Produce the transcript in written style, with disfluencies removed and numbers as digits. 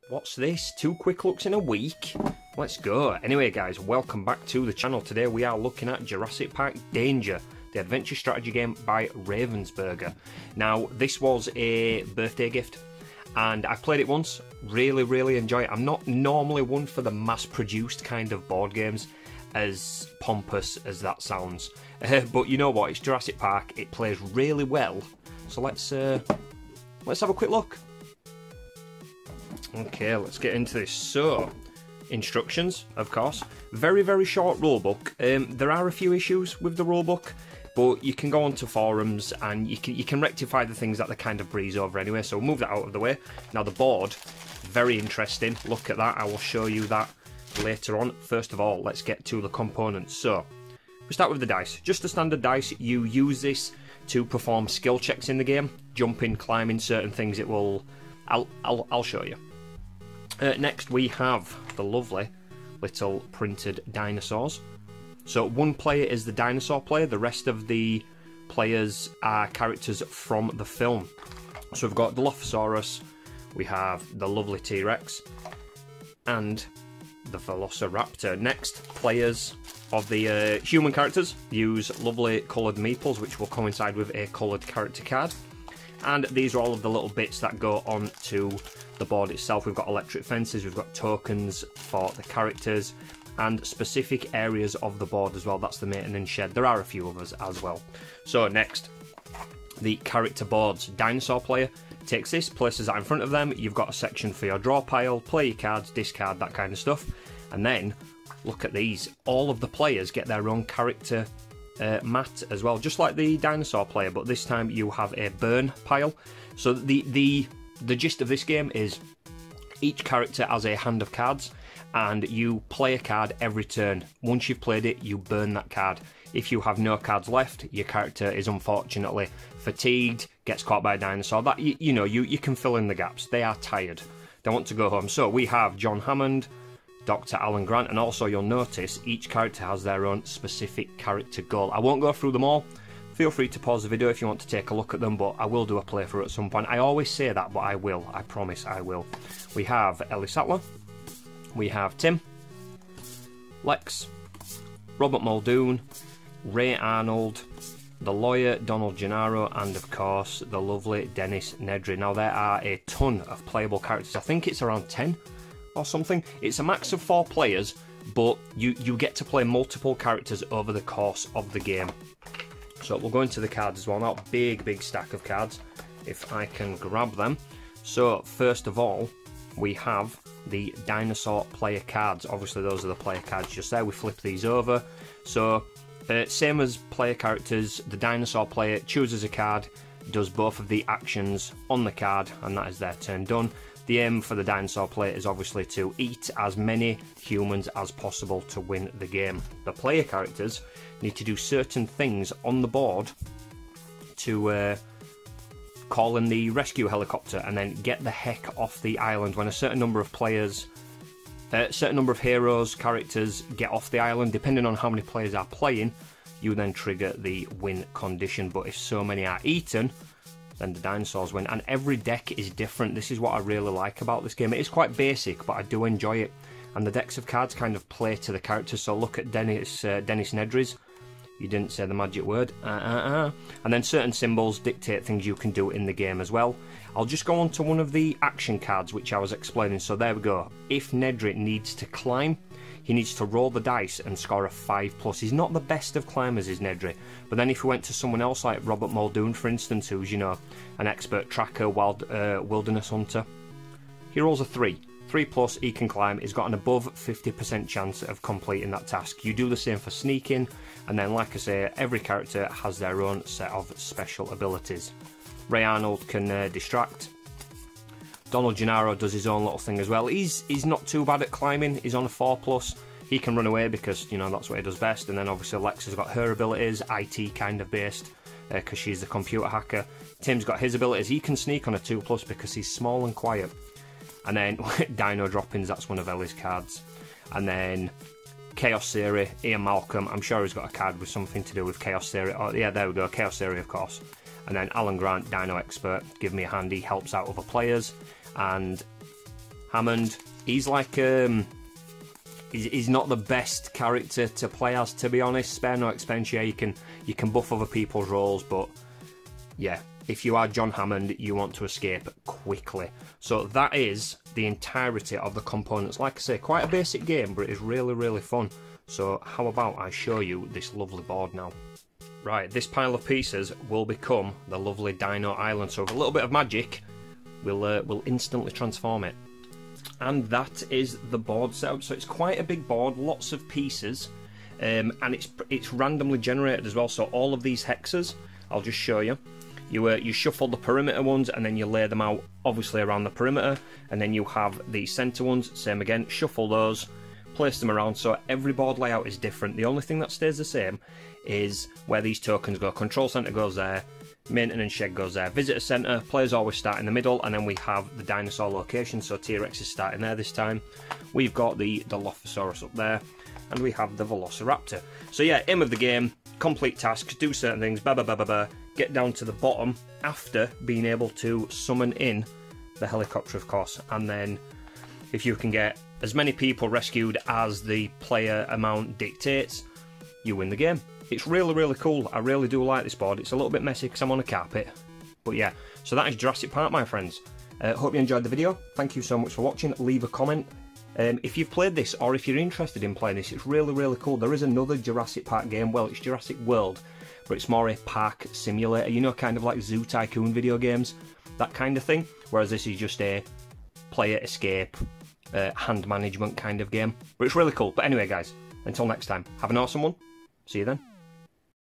What's this? 2 quick looks in a week? Let's go. Anyway guys, welcome back to the channel. Today we are looking at Jurassic Park Danger, the adventure strategy game by Ravensburger. Now, this was a birthday gift, and I played it once, really enjoy it. I'm not normally one for the mass-produced kind of board games, as pompous as that sounds. But you know what, it's Jurassic Park, it plays really well, so let's have a quick look. Okay, let's get into this. So, instructions, of course. Very short rulebook. There are a few issues with the rulebook, but you can go onto forums and you can rectify the things that they kind of breeze over anyway, so we'll move that out of the way. Now the board, very interesting. Look at that, I will show you that later on. First of all, let's get to the components. So, we start with the dice. Just the standard dice. You use this to perform skill checks in the game. Jumping, climbing, certain things it will... I'll show you. Next we have the lovely little printed dinosaurs. So one player is the dinosaur player, the rest of the players are characters from the film. So we've got the Dilophosaurus, we have the lovely T-Rex, and the Velociraptor. Next, players of the human characters use lovely coloured meeples, which will coincide with a coloured character card. And these are all of the little bits that go on to the board itself. We've got electric fences, we've got tokens for the characters, and specific areas of the board as well. That's the maintenance shed. There are a few others as well. So next, the character boards. Dinosaur player takes this, places that in front of them. You've got a section for your draw pile, play your cards, discard, that kind of stuff. And then, look at these. All of the players get their own character mat as well, just like the dinosaur player, but this time you have a burn pile. So the gist of this game is each character has a hand of cards, and you play a card every turn. Once you've played it, you burn that card. If you have no cards left, your character is unfortunately fatigued, gets caught by a dinosaur. That you know, you can fill in the gaps. They are tired, they want to go home. So we have John Hammond, Dr. Alan Grant, and also you'll notice each character has their own specific character goal. I won't go through them all. Feel free to pause the video if you want to take a look at them, but I will do a playthrough at some point. I always say that, but I will. I promise I will. We have Ellie Sattler. We have Tim, Lex, Robert Muldoon, Ray Arnold, the lawyer Donald Gennaro, and of course the lovely Dennis Nedry. Now there are a ton of playable characters. I think it's around 10 or something. It's a max of 4 players, but you get to play multiple characters over the course of the game. So we'll go into the cards as well now. Big stack of cards, if I can grab them. So first of all, we have the dinosaur player cards. Obviously those are the player cards just there. We flip these over. So same as player characters, the dinosaur player chooses a card, does both of the actions on the card, and that is their turn done. The aim for the dinosaur player is obviously to eat as many humans as possible to win the game. The player characters need to do certain things on the board to call in the rescue helicopter and then get the heck off the island. When a certain number of players, certain number of heroes, characters get off the island, depending on how many players are playing, you then trigger the win condition. But if so many are eaten, then the dinosaurs win. And every deck is different. This is what I really like about this game. It is quite basic, but I do enjoy it. And the decks of cards kind of play to the characters. So look at Dennis Nedry's. You didn't say the magic word. And then certain symbols dictate things you can do in the game as well. I'll just go on to one of the action cards which I was explaining. So there we go. If Nedry needs to climb, he needs to roll the dice and score a 5+. He's not the best of climbers, is Nedry. But then if we went to someone else like Robert Muldoon, for instance, who's, you know, an expert tracker, wilderness hunter, he rolls a 3. 3+, he can climb. He's got an above 50% chance of completing that task. You do the same for sneaking, and then, like I say, every character has their own set of special abilities. Ray Arnold can distract. Donald Gennaro does his own little thing as well. He's not too bad at climbing. He's on a 4+. He can run away because, you know, that's what he does best. And then obviously Lex has got her abilities, IT kind of based, because she's the computer hacker. Tim's got his abilities. He can sneak on a 2+ because he's small and quiet. And then Dino Droppings, that's one of Ellie's cards. And then Chaos Theory, Ian Malcolm, I'm sure he's got a card with something to do with Chaos Theory. Oh yeah, there we go, Chaos Theory of course. And then Alan Grant, Dino Expert, give me a hand, he helps out other players. And Hammond. He's like, he's not the best character to play as, to be honest. Spare no expense, yeah, you can buff other people's roles, but yeah, if you are John Hammond, you want to escape quickly. So that is the entirety of the components. Like I say, quite a basic game, but it is really, really fun. So how about I show you this lovely board now? Right, this pile of pieces will become the lovely Dino Island. So with a little bit of magic, we'll instantly transform it. And that is the board setup. So it's quite a big board, lots of pieces, and it's randomly generated as well. So all of these hexes, I'll just show you. You shuffle the perimeter ones and then you lay them out obviously around the perimeter, and then you have the centre ones, same again, shuffle those, place them around. So every board layout is different. The only thing that stays the same is where these tokens go. Control centre goes there, maintenance shed goes there, visitor centre, players always start in the middle, and then we have the dinosaur location, so T-Rex is starting there this time. We've got the Dilophosaurus up there, and we have the Velociraptor. So yeah, aim of the game, complete tasks, do certain things, get down to the bottom after being able to summon in the helicopter, of course, and then if you can get as many people rescued as the player amount dictates, you win the game. It's really, really cool. I really do like this board. It's a little bit messy because I'm on a carpet, but yeah. So that is Jurassic Park, my friends. Hope you enjoyed the video. Thank you so much for watching. Leave a comment. If you've played this, or if you're interested in playing this, it's really, really cool. There is another Jurassic Park game. Well, it's Jurassic World, but it's more a park simulator. You know, kind of like Zoo Tycoon video games, that kind of thing. Whereas this is just a player escape, hand management kind of game. But it's really cool. But anyway, guys, until next time, have an awesome one. See you then.